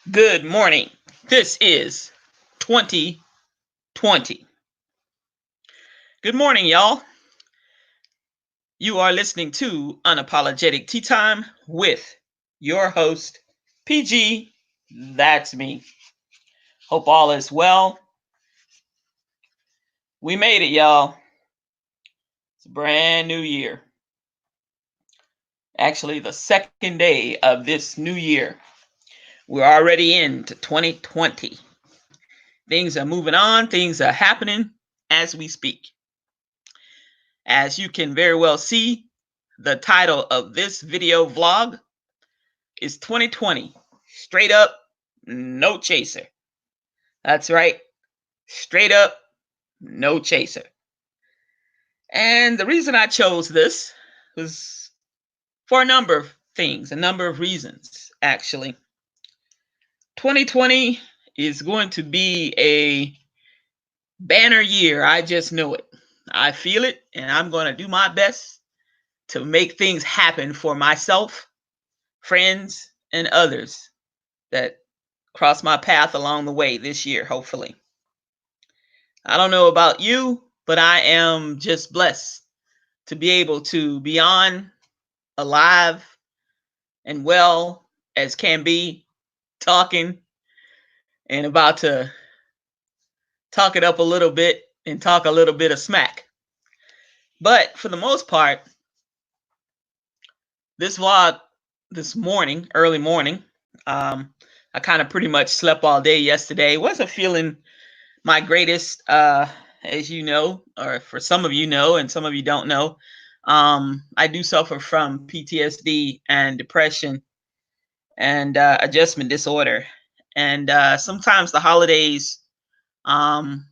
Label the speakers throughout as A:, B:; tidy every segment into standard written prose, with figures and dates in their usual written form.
A: Good morning. This is 2020. Good morning, y'all. You are listening to Unapologetic Tea Time with your host, PG. That's me. Hope all is well. We made it, y'all. It's a brand new year. Actually, the second day of this new year. We're already into 2020. Things are moving on, things are happening as we speak. As you can very well see, the title of this video vlog is 2020. Straight up, no chaser. That's right. Straight up, no chaser. And the reason I chose this was for a number of things, a number of reasons, actually. 2020 is going to be a banner year. I just know it. I feel it, and I'm going to do my best to make things happen for myself, friends, and others that cross my path along the way this year, hopefully. I don't know about you, but I am just blessed to be able to be on, alive, and well as can be, talking and about to talk it up a little bit and talk a little bit of smack. But for the most part, this vlog this morning, early morning, I kind of pretty much slept all day yesterday. Wasn't feeling my greatest, as you know, or for some of you know, and some of you don't know. I do suffer from PTSD and depression and adjustment disorder. And sometimes the holidays um,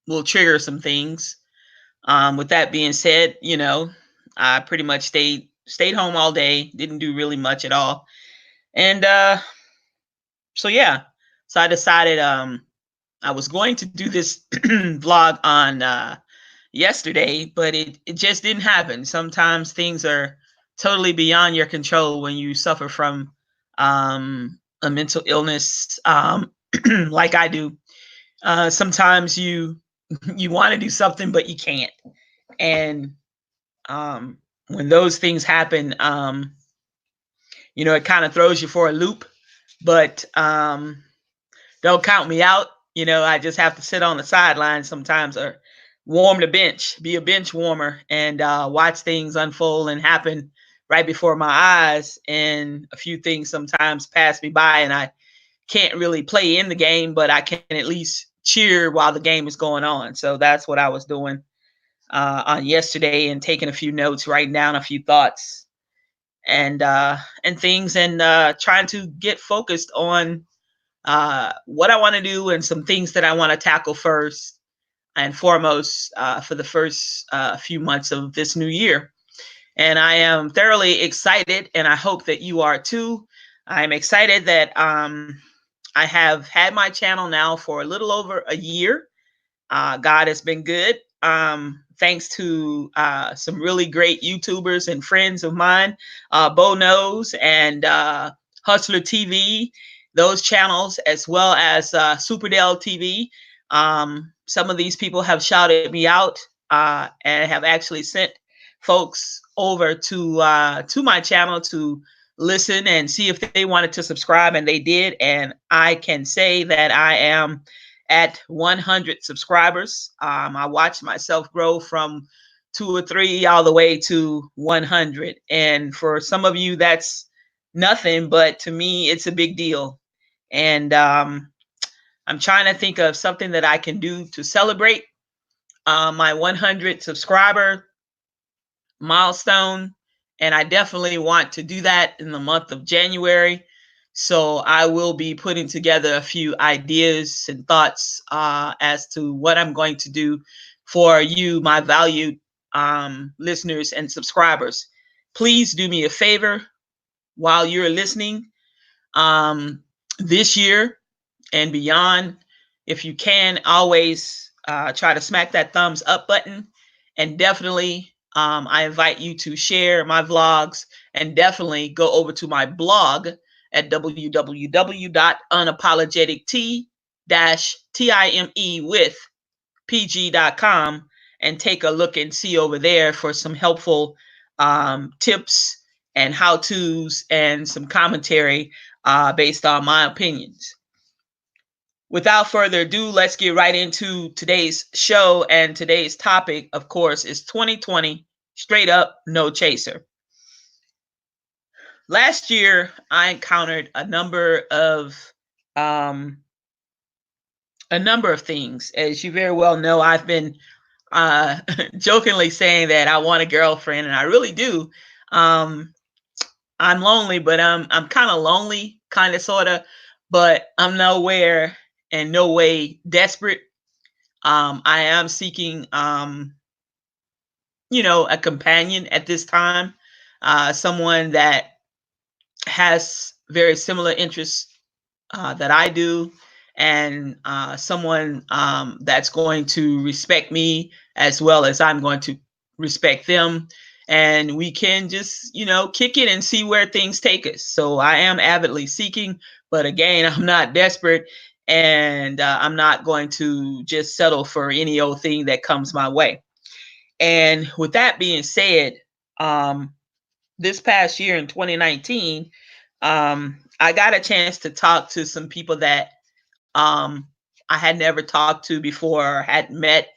A: will trigger some things. With that being said, I pretty much stayed home all day, didn't do really much at all. And so yeah, so I decided I was going to do this vlog on yesterday, but it just didn't happen. Sometimes things are totally beyond your control when you suffer from a mental illness, like I do. Sometimes you want to do something, but you can't. And when those things happen, it kind of throws you for a loop. But don't count me out. I just have to sit on the sidelines sometimes or warm the bench, be a bench warmer, and watch things unfold and happen right before my eyes. And a few things sometimes pass me by, and I can't really play in the game, but I can at least cheer while the game is going on. So that's what I was doing on yesterday, and taking a few notes, writing down a few thoughts and things, and trying to get focused on what I want to do and some things that I want to tackle first and foremost for the first few months of this new year. And I am thoroughly excited, and I hope that you are too. I'm excited that I have had my channel now for a little over a year. God has been good. Thanks to some really great YouTubers and friends of mine, Bo Knows and Hustler TV, those channels, as well as Superdale TV. Some of these people have shouted me out and have actually sent folks over to my channel to listen and see if they wanted to subscribe, and they did. And I can say that I am at 100 subscribers. I watched myself grow from 2 or 3 all the way to 100. And for some of you, that's nothing, but to me, it's a big deal. And I'm trying to think of something that I can do to celebrate my 100 subscriber milestone. And I definitely want to do that in the month of January. So I will be putting together a few ideas and thoughts as to what I'm going to do for you, my valued listeners and subscribers. Please do me a favor while you're listening this year and beyond. If you can, always try to smack that thumbs up button. And definitely, I invite you to share my vlogs, and definitely go over to my blog at www.unapologetic-time with pg.com and take a look and see over there for some helpful tips and how to's and some commentary based on my opinions. Without further ado, let's get right into today's show. And today's topic, of course, is 2020 straight up no chaser. Last year, I encountered um, a number of things. As you very well know, I've been jokingly saying that I want a girlfriend, and I really do. Um, I'm lonely, but I'm kind of lonely, kind of sort of, but I'm nowhere and no way desperate. I am seeking, a companion at this time, someone that has very similar interests that I do, and someone that's going to respect me as well as I'm going to respect them. And we can just, kick it and see where things take us. So I am avidly seeking, but again, I'm not desperate, and I'm not going to just settle for any old thing that comes my way. And with that being said, um, this past year in 2019, I got a chance to talk to some people that um, I had never talked to before or had met.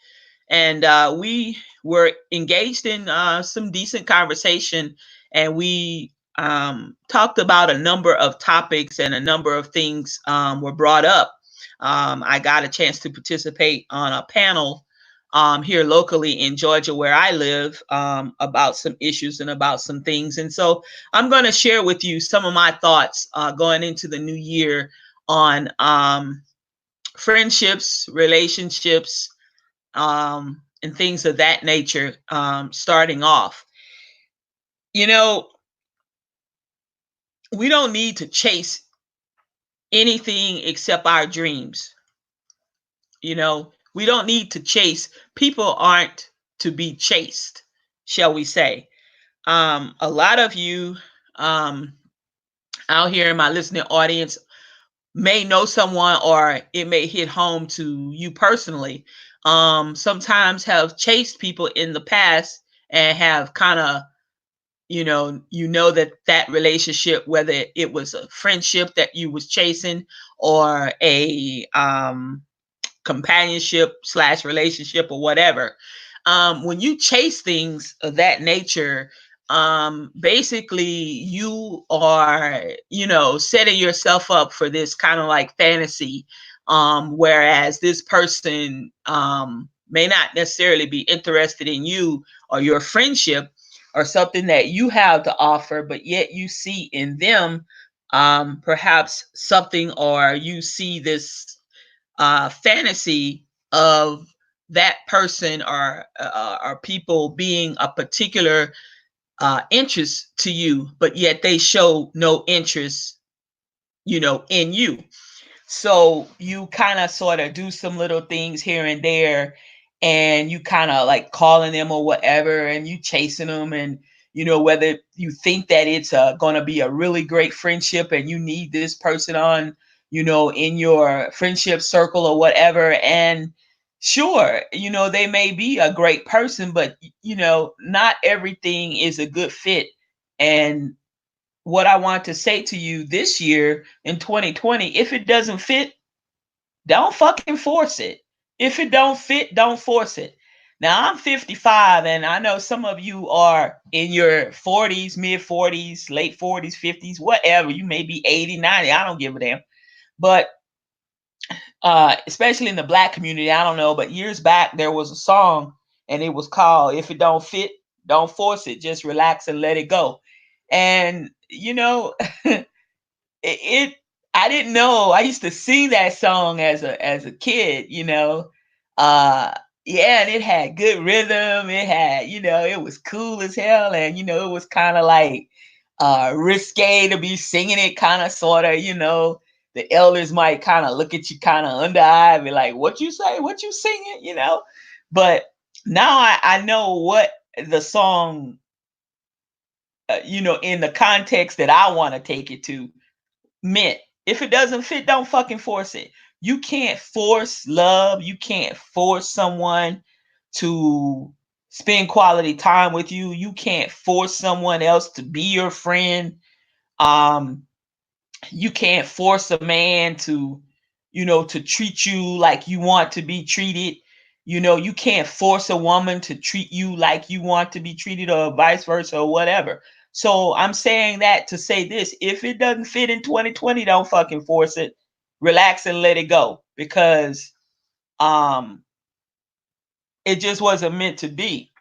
A: And we were engaged in some decent conversation. And we talked about a number of topics, and a number of things were brought up. I got a chance to participate on a panel here locally in Georgia, where I live, about some issues and about some things. And so I'm going to share with you some of my thoughts going into the new year on friendships, relationships, and things of that nature. Starting off, you know, we don't need to chase anything except our dreams. We don't need to chase. People aren't to be chased, shall we say. A lot of you um, out here in my listening audience may know someone, or it may hit home to you personally. Sometimes have chased people in the past and have kind of, that relationship, whether it was a friendship that you was chasing, or a companionship slash relationship, or whatever. When you chase things of that nature, basically you are, setting yourself up for this kind of like fantasy, whereas this person may not necessarily be interested in you or your friendship or something that you have to offer, but yet you see in them perhaps something, or you see this fantasy of that person, or people being a particular interest to you, but yet they show no interest, in you. So you kind of sort of do some little things here and there, and you kind of like calling them or whatever, and you chasing them, and whether you think that it's going to be a really great friendship, and you need this person on, in your friendship circle or whatever. And sure, they may be a great person, but not everything is a good fit. And what I want to say to you this year in 2020, if it doesn't fit, don't fucking force it. If it don't fit, don't force it. Now, I'm 55, and I know some of you are in your 40s, mid 40s, late 40s, 50s, whatever. You may be 80, 90. I don't give a damn. But especially in the Black community, I don't know. But years back, there was a song, and it was called "If It Don't Fit, Don't Force It. Just relax and let it go." And it I didn't know. I used to sing that song as a kid, Uh yeah, and it had good rhythm. It had, it was cool as hell, and it was kind of like risque to be singing it, kind of sort of, the elders might kind of look at you kind of under eye, be like, "What you say? What you singing?" But now I know what the song, in the context that I want to take it to, meant. If it doesn't fit, don't fucking force it. You can't force love. You can't force someone to spend quality time with you. You can't force someone else to be your friend. Um, you can't force a man to, to treat you like you want to be treated. You can't force a woman to treat you like you want to be treated, or vice versa, or whatever. So I'm saying that to say this: if it doesn't fit in 2020, don't fucking force it. Relax and let it go, because um it just wasn't meant to be,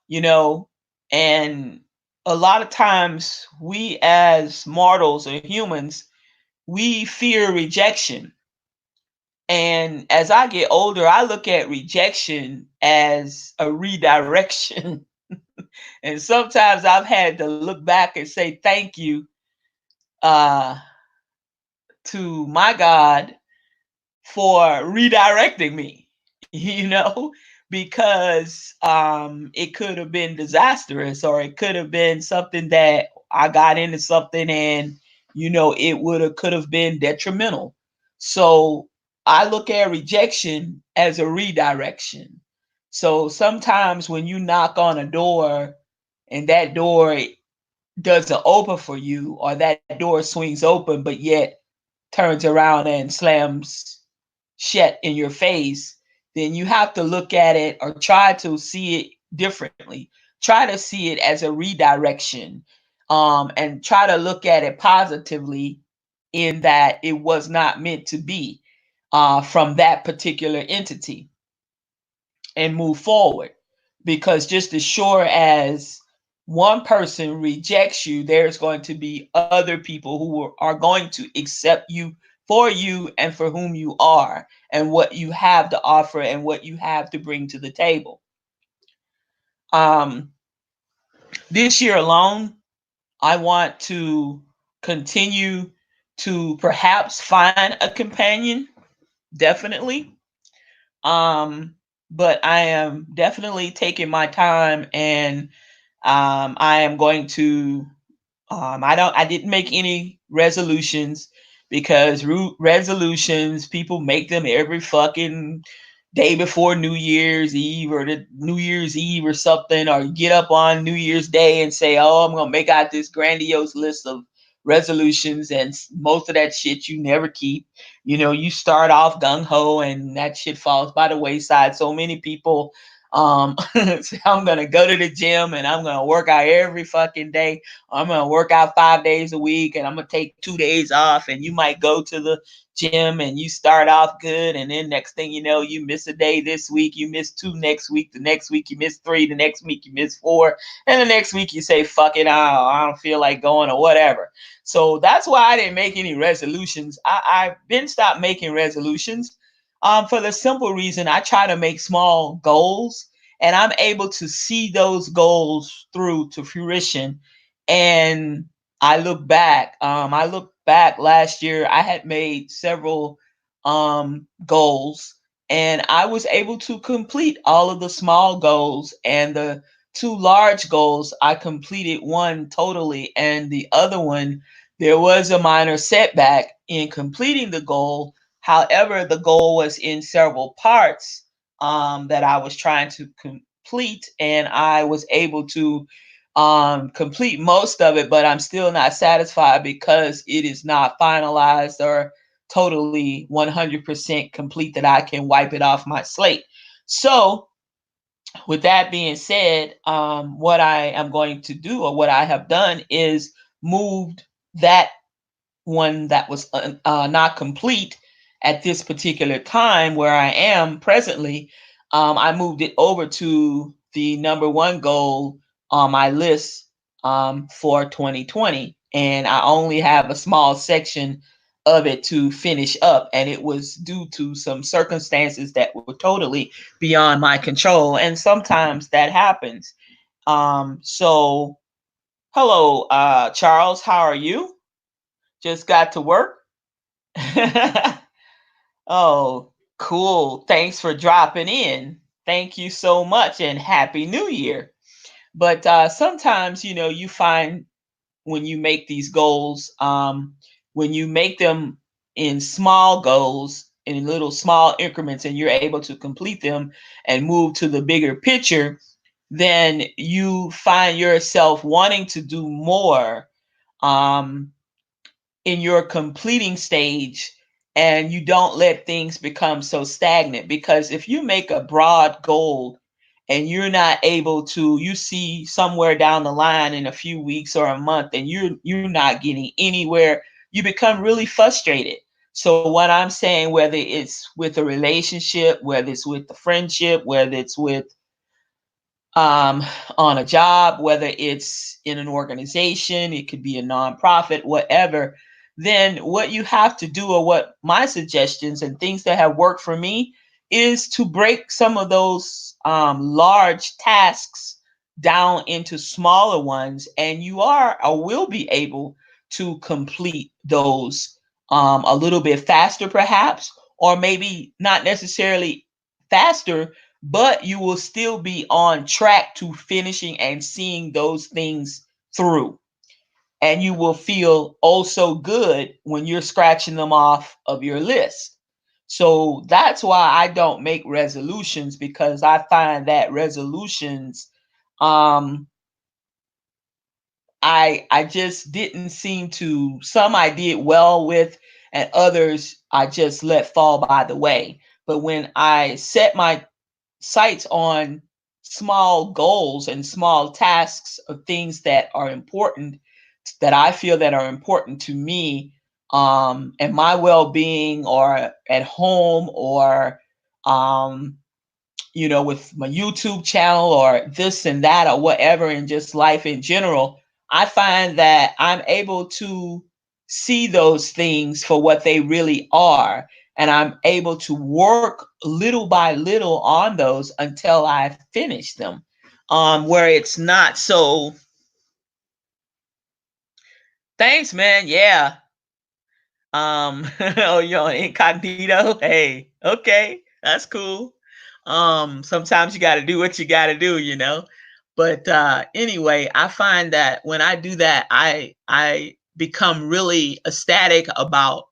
A: you know and a lot of times we as mortals or humans, we fear rejection. And as I get older, I look at rejection as a redirection. And sometimes I've had to look back and say thank you uh, to my God for redirecting me, because it could have been disastrous, or it could have been something that I got into something and, it could have been detrimental. So I look at rejection as a redirection. So sometimes when you knock on a door and that door doesn't open for you, or that door swings open but yet turns around and slams shut in your face, then you have to look at it, or try to see it differently. Try to see it as a redirection, and try to look at it positively, in that it was not meant to be from that particular entity, and move forward. Because just as sure as one person rejects you, there's going to be other people who are going to accept you and for whom you are, and what you have to offer, and what you have to bring to the table. Um, this year alone, I want to continue to perhaps find a companion, definitely. Um, but I am definitely taking my time, and I am going to. I didn't make any resolutions, because resolutions, people make them every fucking day before New Year's Eve, or the New Year's Eve or something, or get up on New Year's Day and say, "Oh, I'm gonna make out this grandiose list of resolutions," and most of that shit you never keep. You start off gung ho, and that shit falls by the wayside. So many people say, "I'm gonna go to the gym and I'm gonna work out every fucking day. I'm gonna work out 5 days a week, and I'm gonna take 2 days off." And you might go to the gym and you start off good, and then next thing you know, you miss a day this week, you miss two next week, the next week you miss three, the next week you miss four, and the next week you say, "Fuck it, I don't feel like going," or whatever. So that's why I didn't make any resolutions. I've been stopped making resolutions, for the simple reason I try to make small goals, and I'm able to see those goals through to fruition. And I look back last year, I had made several goals, and I was able to complete all of the small goals, and the two large goals, I completed one totally, and the other one, there was a minor setback in completing the goal. However, the goal was in several parts that I was trying to complete, and I was able to complete most of it, but I'm still not satisfied, because it is not finalized or totally 100% complete that I can wipe it off my slate. So, with that being said, what I am going to do, or what I have done, is moved that one that was not complete at this particular time where I am presently. I moved it over to the number one goal on my list for 2020, and I only have a small section of it to finish up, and it was due to some circumstances that were totally beyond my control, and sometimes that happens. So hello, Charles, how are you? Just got to work. Oh, cool. Thanks for dropping in. Thank you so much, and Happy New Year. But sometimes, you find when you make these goals, when you make them in small goals, in little small increments, and you're able to complete them and move to the bigger picture, then you find yourself wanting to do more um, in your completing stage, and you don't let things become so stagnant. Because if you make a broad goal and you're not able to, you see somewhere down the line in a few weeks or a month and you're not getting anywhere, you become really frustrated. So what I'm saying, whether it's with a relationship, whether it's with the friendship, whether it's with um, on a job, whether it's in an organization, it could be a nonprofit, whatever, then what you have to do, or what my suggestions and things that have worked for me, is to break some of those large tasks down into smaller ones, and you are or will be able to complete those a little bit faster, perhaps, or maybe not necessarily faster, but you will still be on track to finishing and seeing those things through. And you will feel also good when you're scratching them off of your list. So that's why I don't make resolutions, because I find that resolutions, um, I just didn't seem to, some I did well with, and others I just let fall by the way. But when I set my sights on small goals and small tasks of things that are important, that I feel that are important to me, and my well-being, or at home, or um, with my YouTube channel, or this and that, or whatever, and just life in general, I find that I'm able to see those things for what they really are. And I'm able to work little by little on those until I finish them. Where it's not so, thanks, man. Yeah. Oh, you're on incognito. Hey, okay, that's cool. Sometimes you got to do what you got to do, But anyway, I find that when I do that, I become really ecstatic about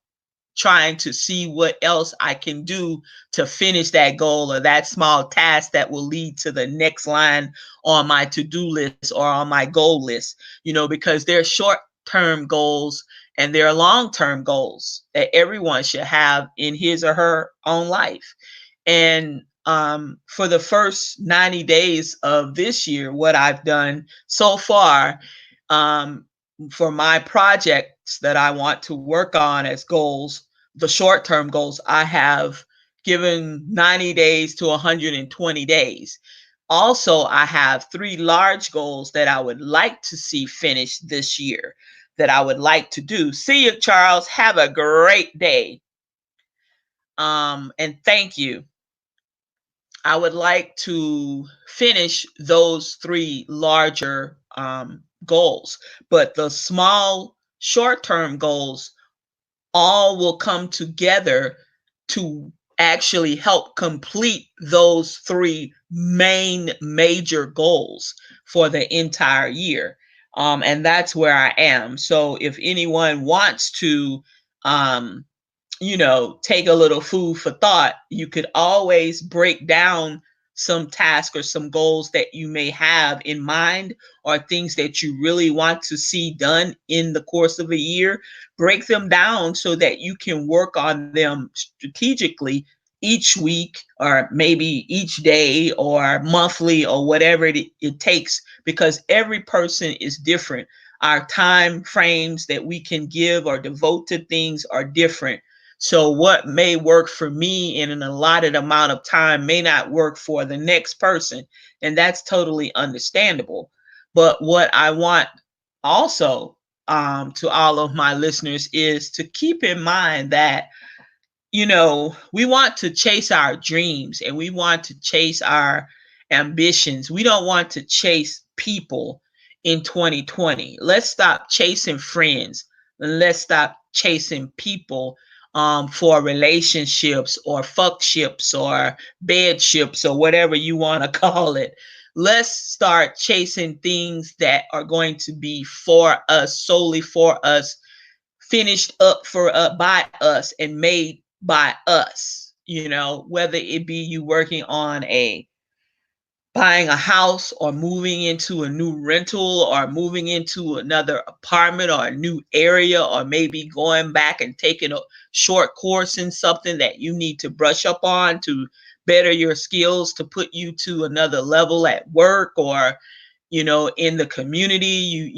A: trying to see what else I can do to finish that goal, or that small task that will lead to the next line on my to-do list or on my goal list, because there are short-term goals and there are long-term goals that everyone should have in his or her own life. And for the first 90 days of this year, what I've done so far, um, for my projects that I want to work on as goals, the short term goals, I have given 90 days to 120 days. Also, I have 3 large goals that I would like to see finished this year, that I would like to do. See you, Charles. Have a great day. And thank you. I would like to finish those 3 larger goals, but the small short term goals all will come together to actually help complete those 3 main major goals for the entire year. And that's where I am. So if anyone wants to, um, take a little food for thought, you could always break down some task or some goals that you may have in mind, or things that you really want to see done in the course of a year. Break them down so that you can work on them strategically each week, or maybe each day, or monthly, or whatever it takes, because every person is different. Our time frames that we can give or devote to things are different. So what may work for me in an allotted amount of time may not work for the next person, and that's totally understandable. But what I want also, to all of my listeners, is to keep in mind that we want to chase our dreams, and we want to chase our ambitions. We don't want to chase people in 2020. Let's stop chasing friends. Let's stop chasing people for relationships, or fuckships, or bedships, or whatever you want to call it. Let's start chasing things that are going to be for us, solely for us, finished up for by us and made by us. Whether it be you working on a buying a house or moving into a new rental or moving into another apartment or a new area, or maybe going back and taking a short course in something that you need to brush up on to better your skills to put you to another level at work, or in the community.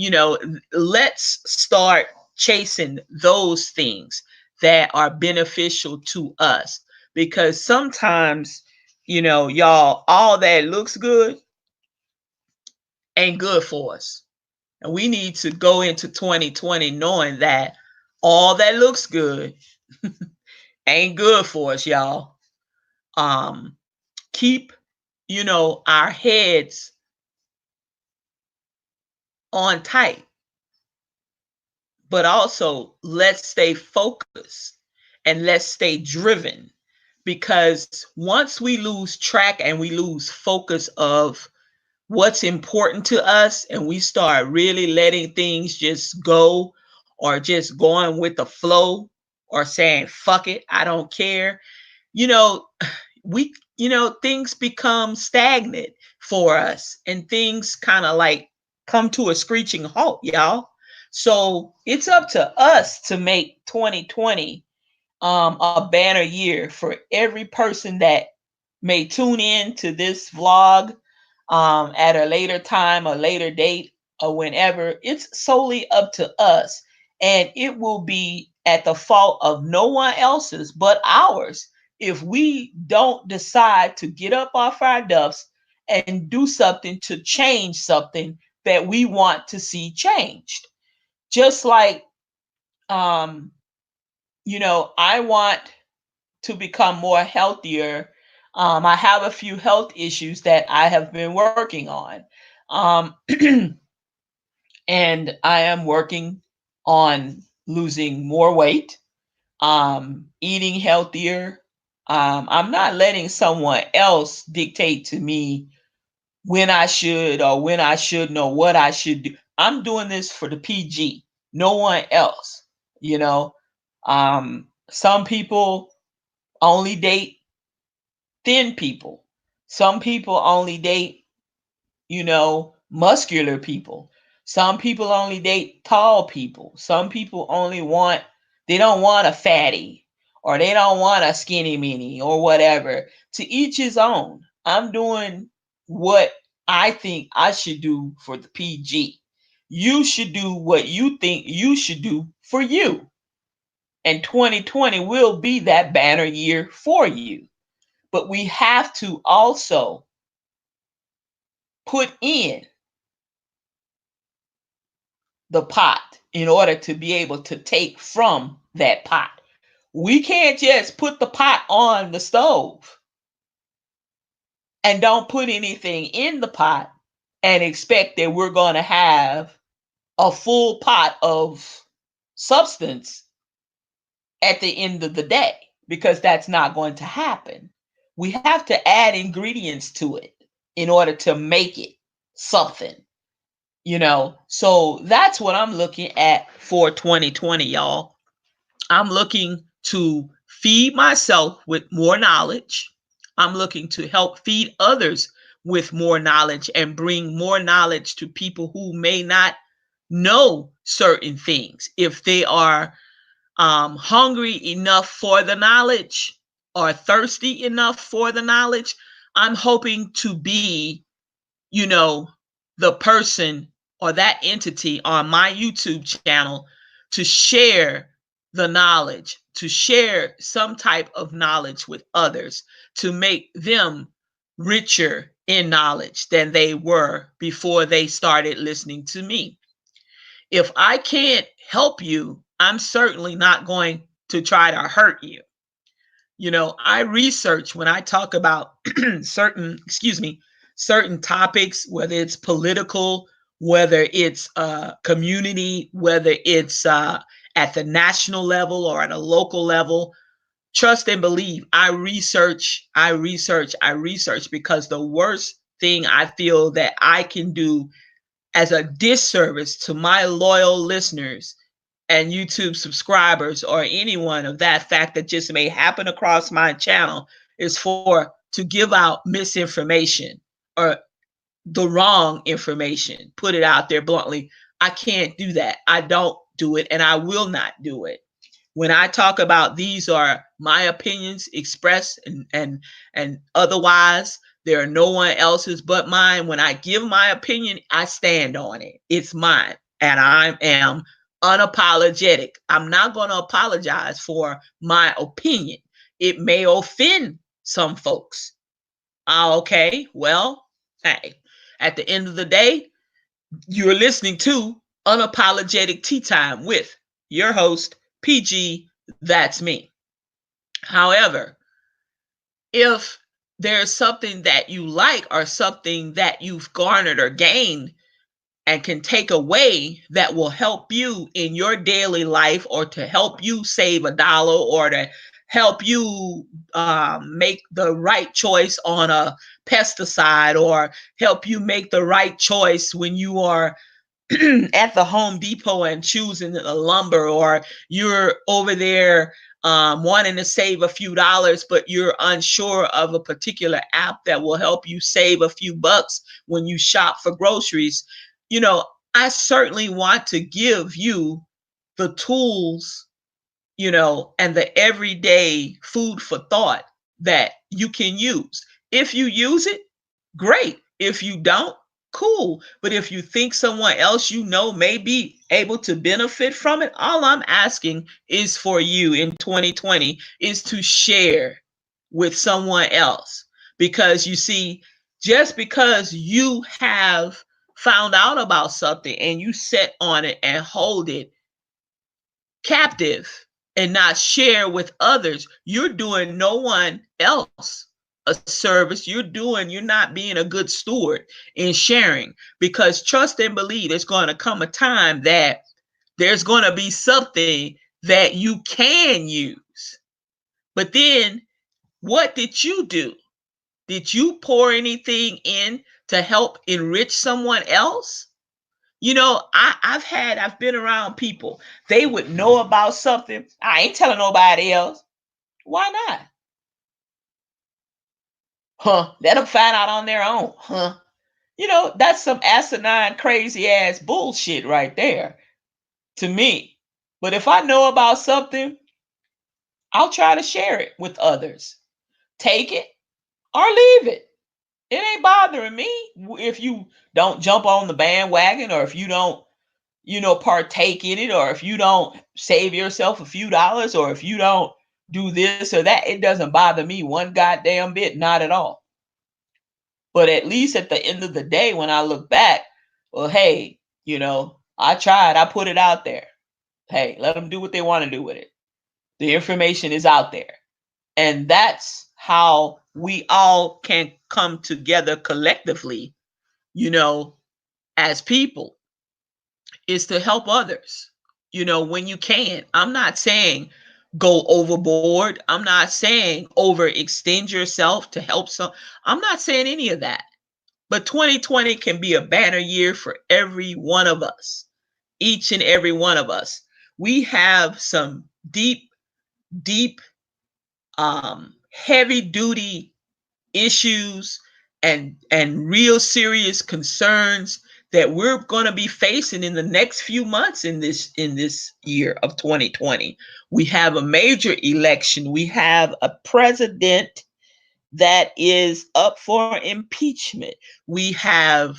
A: Let's start chasing those things that are beneficial to us, because sometimes, y'all, all that looks good ain't good for us. And we need to go into 2020 knowing that all that looks good ain't good for us, y'all. Keep, our heads on tight, but also let's stay focused and let's stay driven, because once we lose track and we lose focus of what's important to us, and we start really letting things just go, or just going with the flow, or saying fuck it, I don't care, you know we things become stagnant for us, and things kind of like come to a screeching halt, y'all. So it's up to us to make 2020 a banner year for every person that may tune in to this vlog at a later time, a later date, or whenever. It's solely up to us, and it will be at the fault of no one else's but ours if we don't decide to get up off our duffs and do something to change something that we want to see changed. Just like, um, I want to become more healthier. I have a few health issues that I have been working on. Um, and I am working on losing more weight, eating healthier. I'm not letting someone else dictate to me when I should or when I shouldn't or what I should do. I'm doing this for the PG, no one else. You know, some people only date thin people. Some people only date, muscular people. Some people only date tall people. Some people they don't want a fatty, or they don't want a skinny mini, or whatever. To each his own. I'm doing what I think I should do for the PG. You should do what you think you should do for you. And 2020 will be that banner year for you. But we have to also put in the pot in order to be able to take from that pot. We can't just put the pot on the stove and don't put anything in the pot and expect that we're going to have a full pot of substance at the end of the day, because that's not going to happen. We have to add ingredients to it in order to make it something. So that's what I'm looking at for 2020, y'all. I'm looking to feed myself with more knowledge. I'm looking to help feed others with more knowledge and bring more knowledge to people who may not know certain things. If they are hungry enough for the knowledge or thirsty enough for the knowledge, I'm hoping to be, you know, the person or that entity on my YouTube channel to share the knowledge, to share some type of knowledge with others, to make them richer in knowledge than they were before they started listening to me. If I can't help you, I'm certainly not going to try to hurt you. I research when I talk about certain topics, whether it's political, whether it's community, whether it's at the national level or at a local level. Trust and believe. I research, because the worst thing I feel that I can do as a disservice to my loyal listeners and YouTube subscribers or anyone of that fact that just may happen across my channel is for to give out misinformation or the wrong information, put it out there bluntly. I can't do that. I don't do it and I will not do it. When I talk about these are my opinions expressed and otherwise, there are no one else's but mine. When I give my opinion, I stand on it. It's mine. And I am unapologetic. I'm not going to apologize for my opinion. It may offend some folks. Okay, well, hey, at the end of the day, you're listening to Unapologetic Tea Time with your host, PG. That's me. However, if there's something that you like or something that you've garnered or gained and can take away that will help you in your daily life or to help you save a dollar or to help you make the right choice on a pesticide or help you make the right choice when you are at the Home Depot and choosing the lumber, or you're over there wanting to save a few dollars, but you're unsure of a particular app that will help you save a few bucks when you shop for groceries. You know, I certainly want to give you the tools, and the everyday food for thought that you can use. If you use it, great. If you don't, cool. But if you think someone else may be able to benefit from it, all I'm asking is for you in 2020 is to share with someone else. Because you see, just because you have found out about something and you sit on it and hold it captive and not share with others, you're doing no one else a service. You're not being a good steward in sharing, because trust and believe it's going to come a time that there's going to be something that you can use. But then what did you do? Did you pour anything in to help enrich someone else? I've been around people. They would know about something. I ain't telling nobody else. Why not? Huh? Let them find out on their own. Huh? That's some asinine, crazy ass bullshit right there to me. But if I know about something, I'll try to share it with others. Take it or leave it. It ain't bothering me if you don't jump on the bandwagon, or if you don't partake in it, or if you don't save yourself a few dollars, or if you don't do this or that. It doesn't bother me one goddamn bit, not at all. But at least at the end of the day, when I look back, well, hey, I tried, I put it out there. Hey, let them do what they want to do with it. The information is out there. And that's how we all can come together collectively, as people, is to help others, when you can. I'm not saying go overboard. I'm not saying overextend yourself to help some. I'm not saying any of that. But 2020 can be a banner year for every one of us, each and every one of us. We have some deep, deep, heavy duty issues and real serious concerns that we're going to be facing in the next few months in this year of 2020. We have a major election. We have a president that is up for impeachment. We have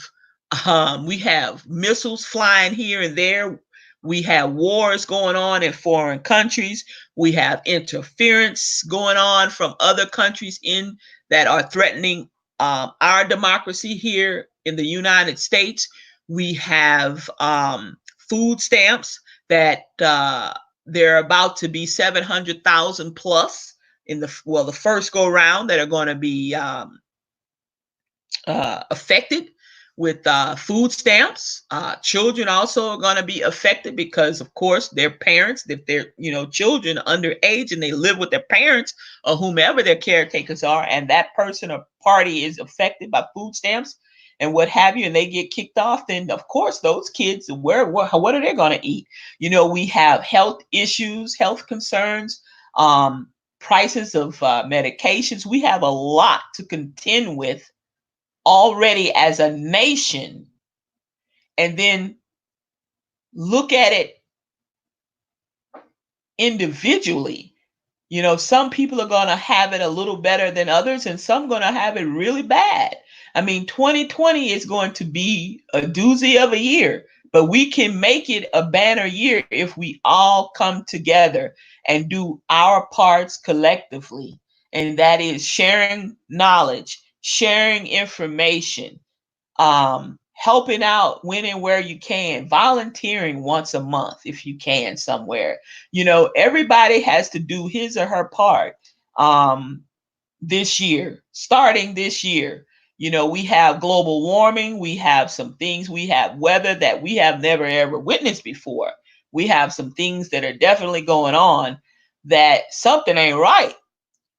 A: missiles flying here and there. We have wars going on in foreign countries. We have interference going on from other countries in that are threatening our democracy here in the United States. We have food stamps that they're about to be 700,000 plus in the first go round that are going to be affected with food stamps. Children also are going to be affected because, of course, their parents, if they're children underage and they live with their parents or whomever their caretakers are, and that person or party is affected by food stamps, and what have you, and they get kicked off, then of course those kids, what are they going to eat? We have health issues, health concerns, um, prices of medications. We have a lot to contend with already as a nation, and then look at it individually. Some people are going to have it a little better than others, and some going to have it really bad. I mean, 2020 is going to be a doozy of a year, but we can make it a banner year if we all come together and do our parts collectively. And that is sharing knowledge, sharing information, helping out when and where you can, volunteering once a month if you can somewhere. Everybody has to do his or her part this year, starting this year. We have global warming, we have some things, we have weather that we have never ever witnessed before. We have some things that are definitely going on that something ain't right.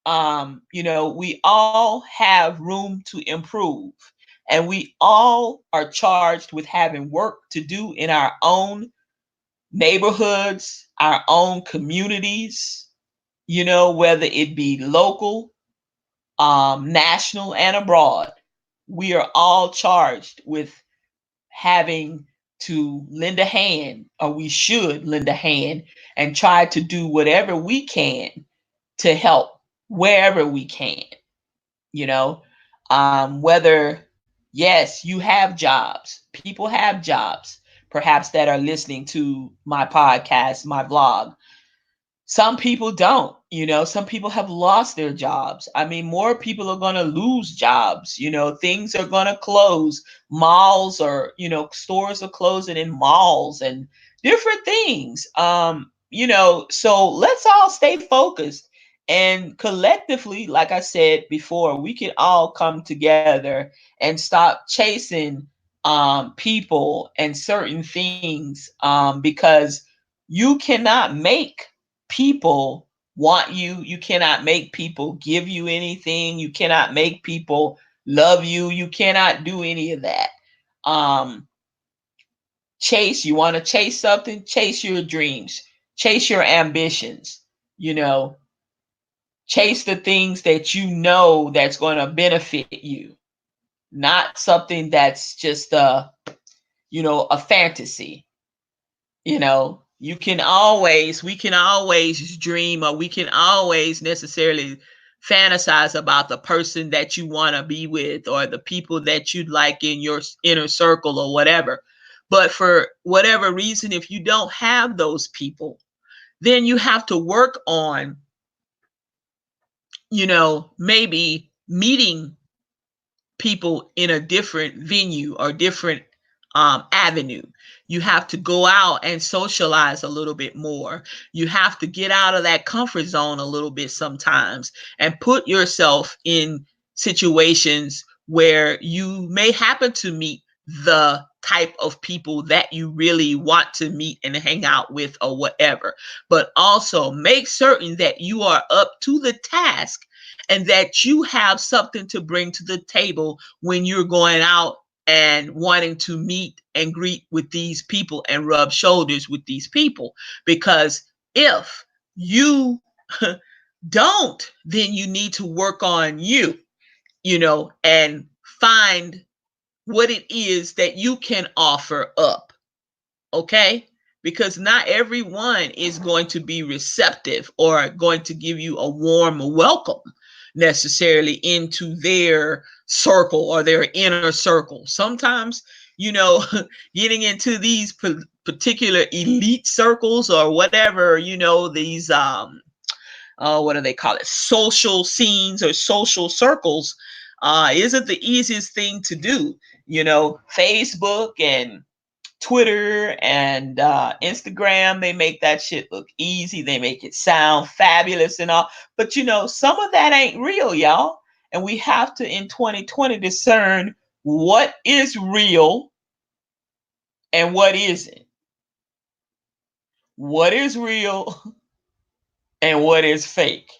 A: We all have room to improve, and we all are charged with having work to do in our own neighborhoods, our own communities, whether it be local, national, and abroad. We are all charged with having to lend a hand, or we should lend a hand, and try to do whatever we can to help wherever we can. you know Whether, yes, you have jobs, people have jobs perhaps that are listening to my podcast, my blog. Some people don't. Some people have lost their jobs. I mean, more people are going to lose jobs. Things are going to close. Malls, or stores are closing in malls and different things. So let's all stay focused, and collectively, like I said before, we can all come together and stop chasing people and certain things, because you cannot make people want you. You cannot make people give you anything. You cannot make people love you. You cannot do any of that. Um, you want to chase something, chase your dreams, chase your ambitions, you know, chase the things that that's going to benefit you, not something that's just a fantasy. We can always dream, or we can always necessarily fantasize about the person that you want to be with, or the people that you'd like in your inner circle, or whatever. But for whatever reason, if you don't have those people, then you have to work on, maybe meeting people in a different venue or different avenue. You have to go out and socialize a little bit more. You have to get out of that comfort zone a little bit sometimes, and put yourself in situations where you may happen to meet the type of people that you really want to meet and hang out with, or whatever. But also make certain that you are up to the task, and that you have something to bring to the table when you're going out and wanting to meet and greet with these people and rub shoulders with these people. Because if you don't, then you need to work on and find what it is that you can offer up. Okay? Because not everyone is going to be receptive or going to give you a warm welcome necessarily into their circle or their inner circle. Sometimes, getting into these particular elite circles, or whatever, these what do they call it, social scenes or social circles, isn't the easiest thing to do. Facebook and Twitter and Instagram, they make that shit look easy. They make it sound fabulous and all. But some of that ain't real, y'all. And we have to, in 2020, discern what is real and what isn't. What is real and what is fake.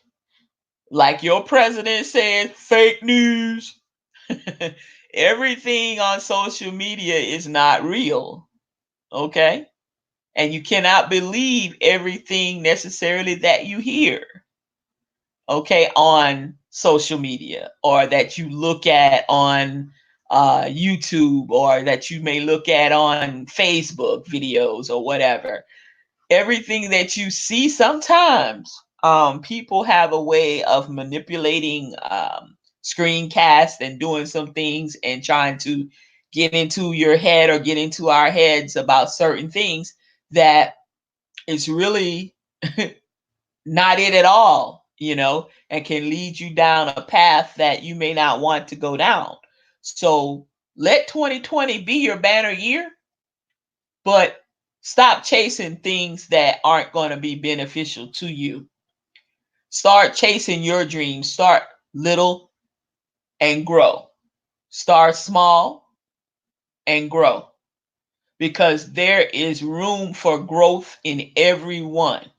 A: Like your president said, fake news. Everything on social media is not real, okay? And you cannot believe everything necessarily that you hear, okay, on social media or that you look at on YouTube or that you may look at on Facebook videos or whatever. Everything that you see sometimes, people have a way of manipulating screencast and doing some things and trying to get into your head or get into our heads about certain things that is really not it at all, and can lead you down a path that you may not want to go down. So let 2020 be your banner year, but stop chasing things that aren't going to be beneficial to you. Start chasing your dreams. Start little and grow. Start small and grow, because there is room for growth in everyone.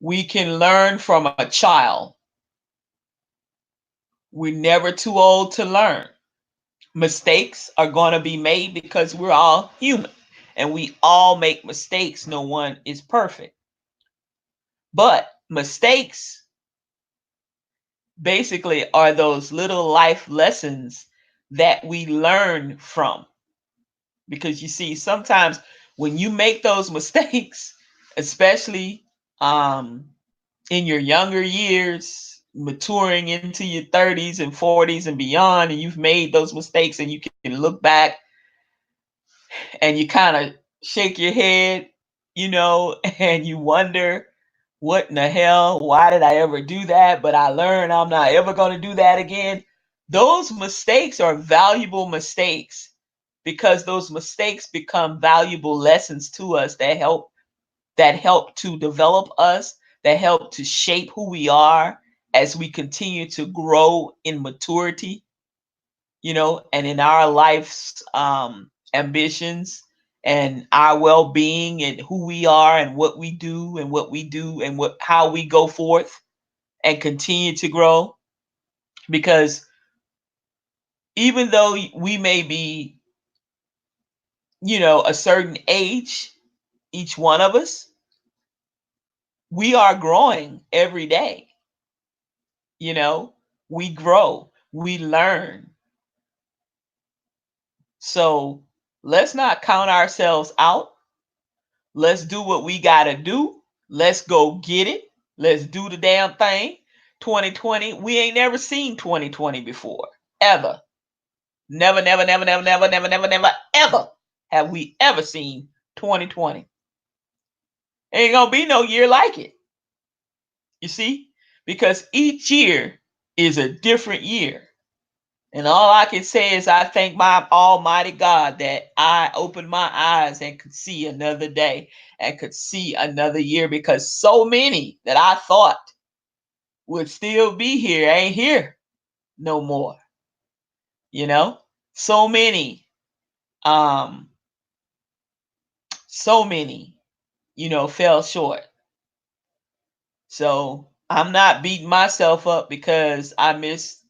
A: We can learn from a child. We're never too old to learn. Mistakes are going to be made because we're all human and we all make mistakes. No one is perfect. But mistakes basically are those little life lessons that we learn from. Because you see, sometimes when you make those mistakes, especially in your younger years, maturing into your 30s and 40s and beyond, and you've made those mistakes and you can look back and you kind of shake your head, and you wonder, what in the hell? Why did I ever do that? But I learned I'm not ever going to do that again. Those mistakes are valuable mistakes because those mistakes become valuable lessons to us that help to develop us, that help to shape who we are as we continue to grow in maturity, and in our life's ambitions and our well-being and who we are and what we do and how we go forth and continue to grow. Because even though we may be, a certain age, each one of us, we are growing every day. We grow, we learn. So let's not count ourselves out. Let's do what we got to do. Let's go get it. Let's do the damn thing. 2020, we ain't never seen 2020 before. Ever. Never, never, never, never, never, never, never, never, ever have we ever seen 2020. Ain't gonna be no year like it. You see? Because each year is a different year. And all I can say is I thank my Almighty God that I opened my eyes and could see another day and could see another year, because so many that I thought would still be here ain't here no more. So many, um, so many, fell short. So I'm not beating myself up because I missed,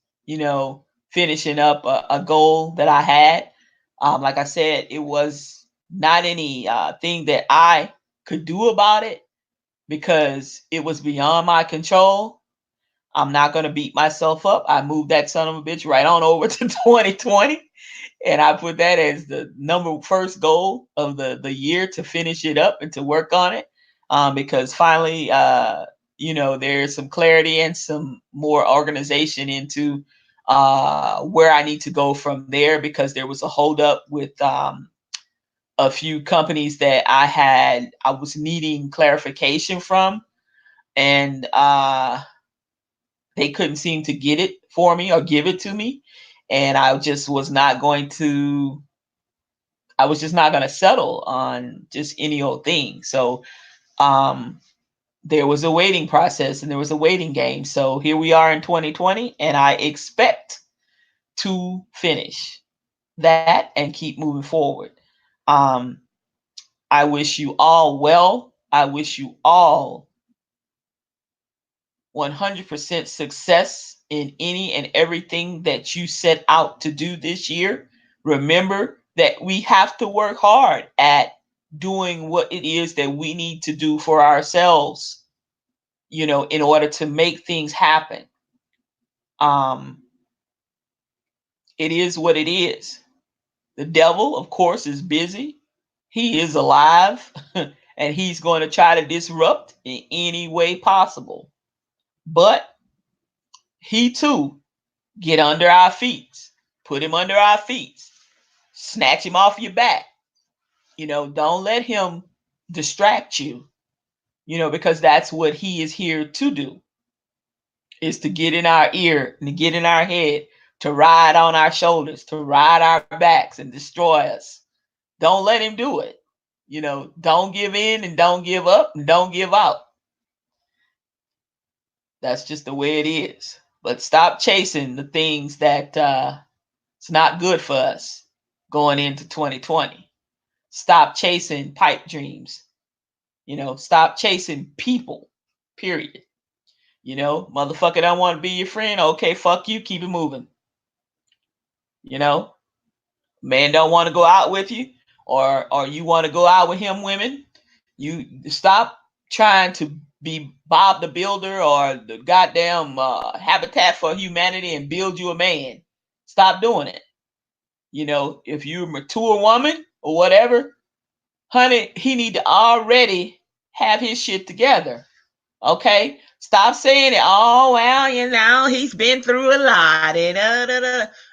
A: finishing up a goal that I had. Like I said, it was not any thing that I could do about it because it was beyond my control. I'm not going to beat myself up. I moved that son of a bitch right on over to 2020. And I put that as the number first goal of the year, to finish it up and to work on it. Because finally, there's some clarity and some more organization into where I need to go from there, because there was a holdup with a few companies that I was needing clarification from, and they couldn't seem to get it for me or give it to me, and I was just not going to settle on just any old thing. So there was a waiting process and there was a waiting game. So here we are in 2020, and I expect to finish that and keep moving forward. Um, I wish you all well. I wish you all 100% success in any and everything that you set out to do this year, remember that we have to work hard at doing what it is that we need to do for ourselves, in order to make things happen. It is what it is. The devil, of course, is busy. He is alive, and he's going to try to disrupt in any way possible. But he too, get under our feet, put him under our feet, snatch him off your back. Don't let him distract you, because that's what he is here to do, is to get in our ear and to get in our head, to ride on our shoulders, to ride our backs and destroy us. Don't let him do it. Don't give in and don't give up and don't give out. That's just the way it is. But stop chasing the things that it's not good for us going into 2020. Stop chasing pipe dreams. Stop chasing people, period. Motherfucker don't want to be your friend. Okay, fuck you. Keep it moving. Man don't want to go out with you, or you want to go out with him, women. You stop trying to be Bob the Builder or the goddamn Habitat for Humanity and build you a man. Stop doing it. If you're a mature woman or whatever, honey, he need to already have his shit together. Okay? Stop saying it. Oh, well, he's been through a lot. And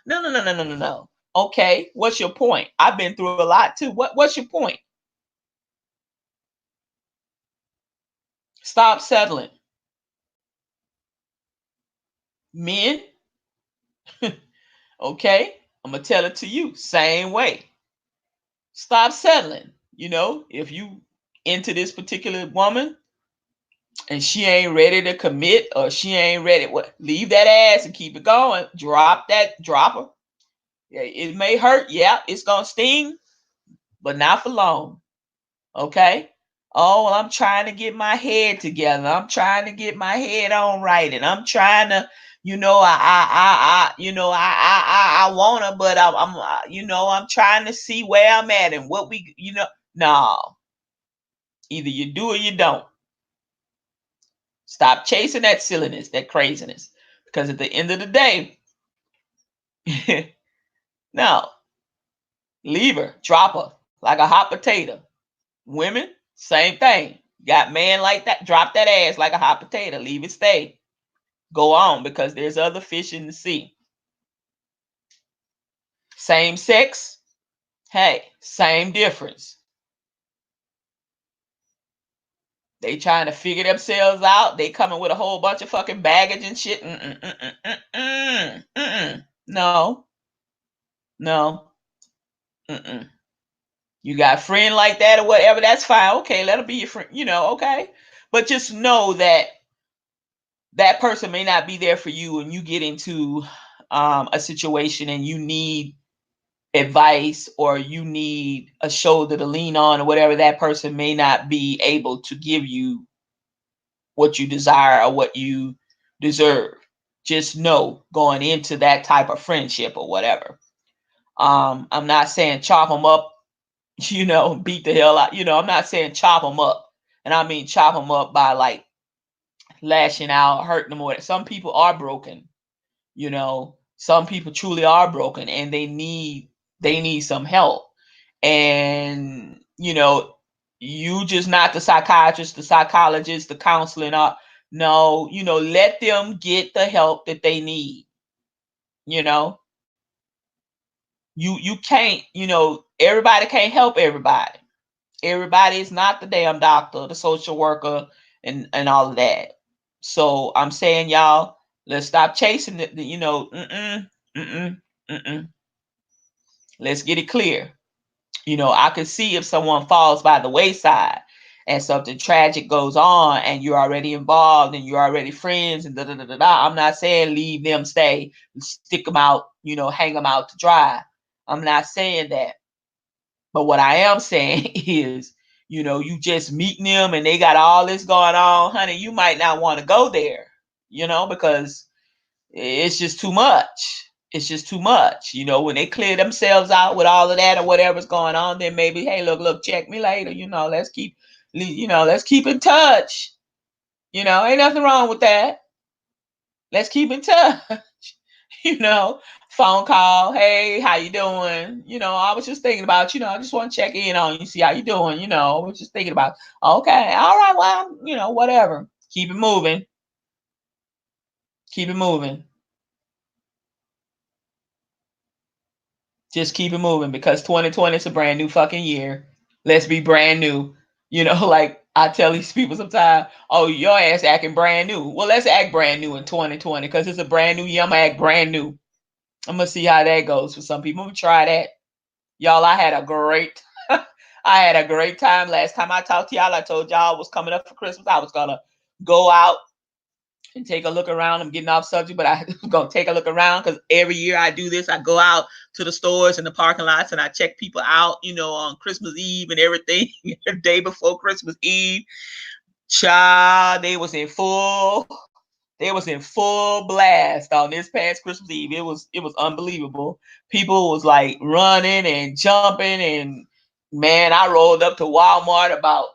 A: No. Okay, what's your point? I've been through a lot too. What's your point? Stop settling. Men, okay, I'm going to tell it to you. Same way. Stop settling. If you into this particular woman and she ain't ready to commit, or she ain't ready, leave that ass and keep it going. Drop her. Yeah, it may hurt. Yeah, it's going to sting, but not for long. Okay? Oh, well, I'm trying to get my head together. I'm trying to get my head on right, and I'm trying to, I wanna, but I'm trying to see where I'm at and what we, no. Either you do or you don't. Stop chasing that silliness, that craziness, because at the end of the day, no, leave her, drop her like a hot potato. Women, same thing. Got man like that, drop that ass like a hot potato. Leave it stay. Go on, because there's other fish in the sea. Same sex, hey, same difference. They trying to figure themselves out. They coming with a whole bunch of fucking baggage and shit. No. You got a friend like that or whatever, that's fine. Okay, let her be your friend, okay. But just know that that person may not be there for you when you get into a situation and you need advice or you need a shoulder to lean on or whatever. That person may not be able to give you what you desire or what you deserve. Just know going into that type of friendship or whatever. I'm not saying chop them up, beat the hell out. I'm not saying chop them up. And I mean chop them up by like lashing out, hurting them. Or some people are broken. Some people truly are broken and they need some help. And you just not the psychiatrist, the psychologist, the counseling. No, let them get the help that they need. You can't, everybody can't help everybody. Everybody is not the damn doctor, the social worker, and all of that. So I'm saying, y'all, let's stop chasing it. Let's get it clear. I could see if someone falls by the wayside and something tragic goes on and you're already involved and you're already friends and I'm not saying leave them, stay, stick them out, hang them out to dry. I'm not saying that. But what I am saying is, you just meeting them and they got all this going on, honey, you might not want to go there, because It's just too much. It's just too much. You know, when they clear themselves out with all of that or whatever's going on, then maybe, hey, look, check me later. You know, let's keep in touch. You know, ain't nothing wrong with that. Let's keep in touch. You know, phone call. Hey, how you doing? You know, I was just thinking about, I just want to check in on you, see how you doing. You know, I was just thinking about, okay, all right, well, whatever. Keep it moving. Keep it moving. Just keep it moving because 2020 is a brand new fucking year. Let's be brand new. You know, like I tell these people sometimes, oh, your ass acting brand new. Well, let's act brand new in 2020 because it's a brand new year. I'm gonna act brand new. I'm gonna see how that goes for some people. I'm gonna try that. Y'all, I had a great time last time I talked to y'all. I told y'all I was coming up for Christmas. I was gonna go out and take a look around. I'm getting off subject, but I'm gonna take a look around because every year I do this. I go out to the stores and the parking lots and I check people out, on Christmas Eve and everything. The day before Christmas Eve, child, they was in full blast on this past Christmas Eve. It was unbelievable. People was like running and jumping, and man, I rolled up to Walmart about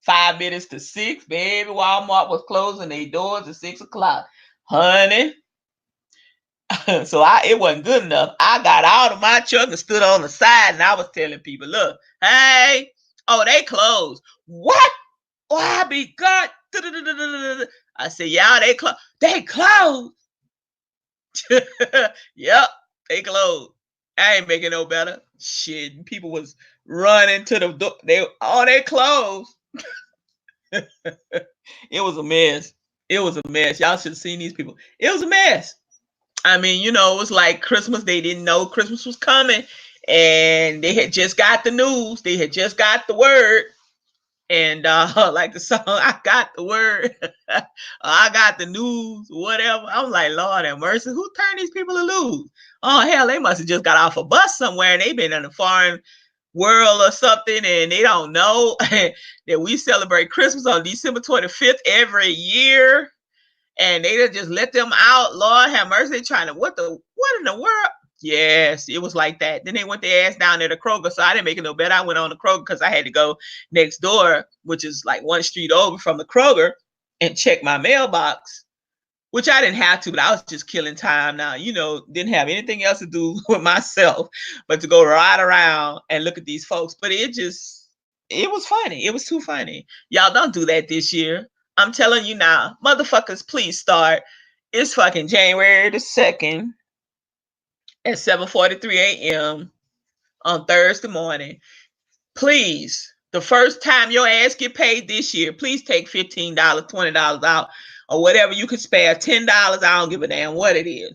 A: 5 minutes to 6. Baby, Walmart was closing their doors at 6 o'clock. Honey. So it wasn't good enough. I got out of my truck and stood on the side and I was telling people, look, hey, oh, they closed. What? Oh, I be God. I said, yeah, they closed. Yep, they closed. I ain't making no better. Shit, people was running to the door. They closed. It was a mess. It was a mess. Y'all should have seen these people. It was a mess. I mean, it was like Christmas. They didn't know Christmas was coming, and they had just got the news. They had just got the word, and like the song, I got the word. I got the news, whatever. I'm like, Lord have mercy. Who turned these people to lose? Oh hell, they must have just got off a bus somewhere, and they've been in a foreign world or something, and they don't know that we celebrate Christmas on December 25th every year. And they just let them out. Lord have mercy. They trying to, what in the world? Yes, it was like that. Then they went their ass down there to Kroger. So I didn't make it no better. I went on to Kroger because I had to go next door, which is like one street over from the Kroger, and check my mailbox, which I didn't have to, but I was just killing time now. Didn't have anything else to do with myself but to go right around and look at these folks. But it was funny. It was too funny. Y'all don't do that this year. I'm telling you now, motherfuckers, please start. It's fucking January the 2nd at 7:43 a.m. on Thursday morning. Please, the first time your ass get paid this year, please take $15, $20 out, or whatever you can spare, $10. I don't give a damn what it is,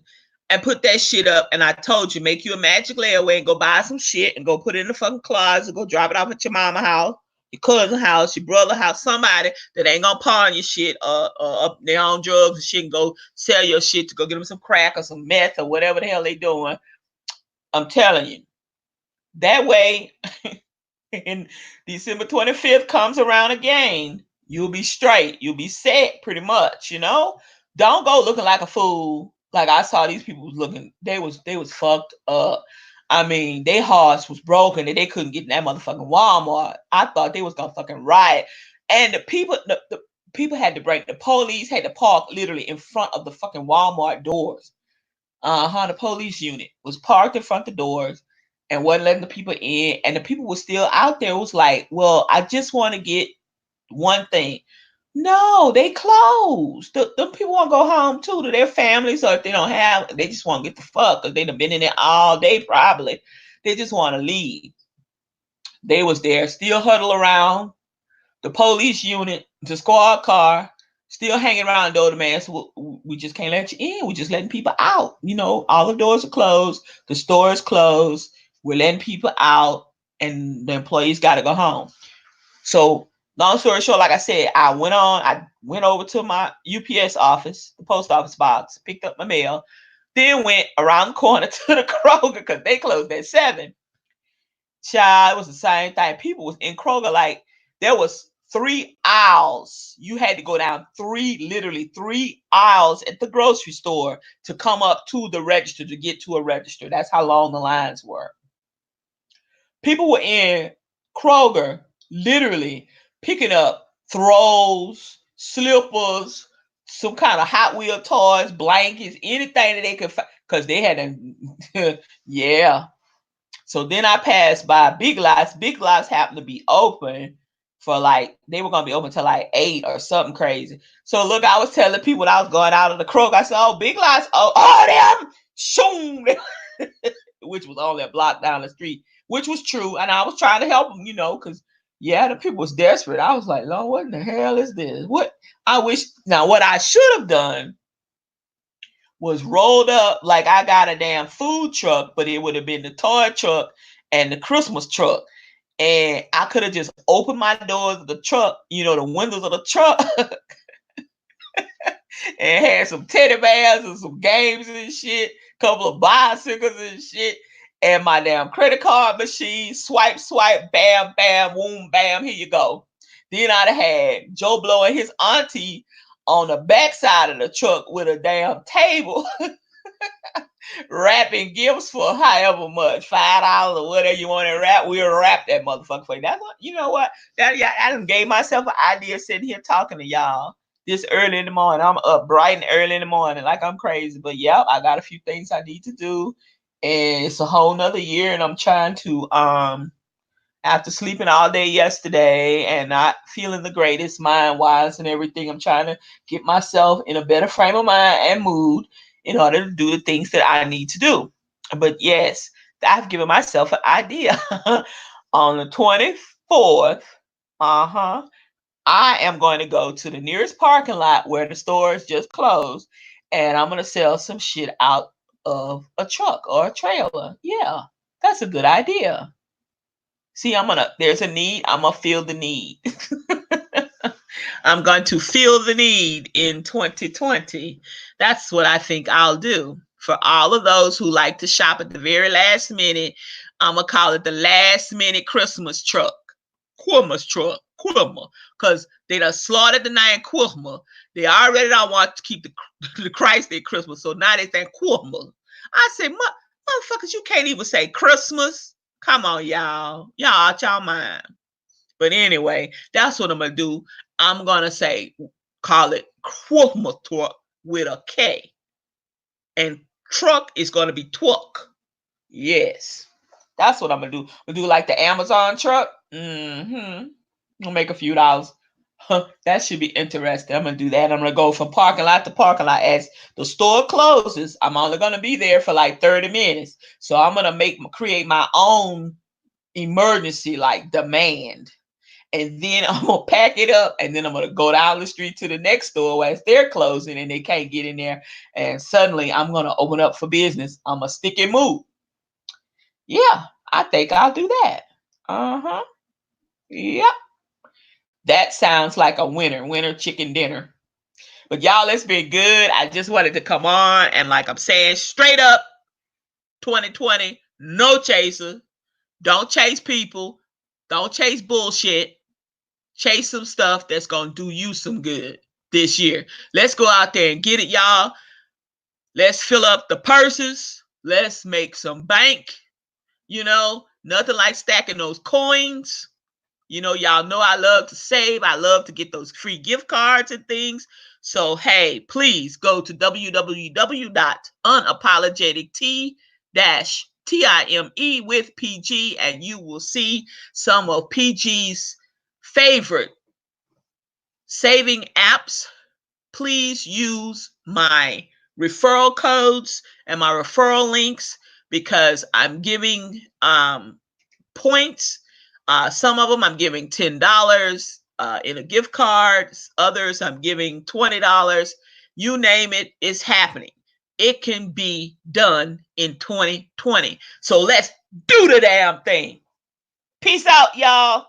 A: and put that shit up. And I told you, make you a magic layaway and go buy some shit and go put it in the fucking closet, go drop it off at your mama house, your cousin house, your brother house, somebody that ain't gonna pawn your shit up their own drugs and shit, and go sell your shit to go get them some crack or some meth or whatever the hell they doing. I'm telling you, that way. And December 25th comes around again, you'll be straight. You'll be set pretty much, Don't go looking like a fool. Like I saw these people was looking, they was fucked up. I mean, their hearts was broken and they couldn't get in that motherfucking Walmart. I thought they was gonna fucking riot. And the people had to break, the police had to park literally in front of the fucking Walmart doors. The police unit was parked in front of the doors and wasn't letting the people in, and the people were still out there. It was like, well, I just want to get one thing. No, they closed. The people want to go home too to their families, or if they don't have, they just want to get the fuck because they've been in there all day probably. They just want to leave. They was there, still huddled around the police unit, the squad car, still hanging around the door. The man said, well, we just can't let you in. We're just letting people out. All the doors are closed. The store is closed. We're letting people out, and the employees got to go home. So long story short, like I said, I went over to my UPS office, the post office box, picked up my mail, then went around the corner to the Kroger because they closed at 7. Child, it was the same thing. People was in Kroger, like there was 3 aisles. You had to go down literally 3 aisles at the grocery store to come up to the register to get to a register. That's how long the lines were. People were in Kroger literally picking up throws, slippers, some kind of Hot Wheel toys, blankets, anything that they could find, because they had a yeah. So then I passed by Big Lots. Big Lots happened to be open for like, they were gonna be open till like 8 or something crazy. So look, I was telling people when I was going out of the Kroger, I said, "Oh, Big Lots, oh them, shoom," which was only a block down the street, which was true, and I was trying to help them, because yeah, the people was desperate. I was like, "Lord, what in the hell is this?" What I wish now, what I should have done was rolled up like I got a damn food truck, but it would have been the toy truck and the Christmas truck. And I could have just opened my doors of the truck, the windows of the truck, and had some teddy bears and some games and shit, couple of bicycles and shit, and my damn credit card machine, swipe, swipe, bam, bam, boom, bam, here you go. Then I'd have had Joe Blow and his auntie on the backside of the truck with a damn table wrapping gifts for however much, $5 or whatever you want to wrap. We'll wrap that motherfucker for you. That's what, you know what? I done gave myself an idea sitting here talking to y'all this early in the morning. I'm up bright and early in the morning like I'm crazy. But yeah, I got a few things I need to do. And it's a whole nother year, and I'm trying to after sleeping all day yesterday and not feeling the greatest mind-wise and everything, I'm trying to get myself in a better frame of mind and mood in order to do the things that I need to do. But yes, I've given myself an idea. On the 24th, I am going to go to the nearest parking lot where the stores just closed, and I'm going to sell some shit out of a truck or a trailer. Yeah, that's a good idea. See, there's a need, I'm going to feel the need. I'm going to feel the need in 2020. That's what I think I'll do. For all of those who like to shop at the very last minute, I'm going to call it the last minute Christmas truck. Christmas truck. Christmas. Because they done slaughtered the name Christmas. They already don't want to keep the Christ Day Christmas. So now they think Christmas. I say, motherfuckers, you can't even say Christmas. Come on, y'all. Y'all out y'all mind. But anyway, that's what I'm going to do. I'm going to call it Christmas truck with a K. And truck is going to be truck. Yes. That's what I'm going to do. We'll do like the Amazon truck. I'll make a few dollars. That should be interesting. I'm going to do that. I'm going to go from parking lot to parking lot. As the store closes, I'm only going to be there for like 30 minutes. So I'm going to create my own emergency like demand. And then I'm going to pack it up, and then I'm going to go down the street to the next store as they're closing and they can't get in there. And suddenly I'm going to open up for business. I'm going to stick and move. Yeah, I think I'll do that. Yep. That sounds like a winner chicken dinner. But y'all, it's been good. I just wanted to come on, and like I'm saying, straight up 2020, no chaser. Don't chase people. Don't chase bullshit. Chase some stuff that's going to do you some good this year. Let's go out there and get it, y'all. Let's fill up the purses. Let's make some bank. Nothing like stacking those coins. Y'all know I love to save. I love to get those free gift cards and things. So, hey, please go to www.unapologetic-time with PG, and you will see some of PG's favorite saving apps. Please use my referral codes and my referral links, because I'm giving points. Some of them I'm giving $10 in a gift card. Others I'm giving $20. You name it, it's happening. It can be done in 2020. So let's do the damn thing. Peace out, y'all.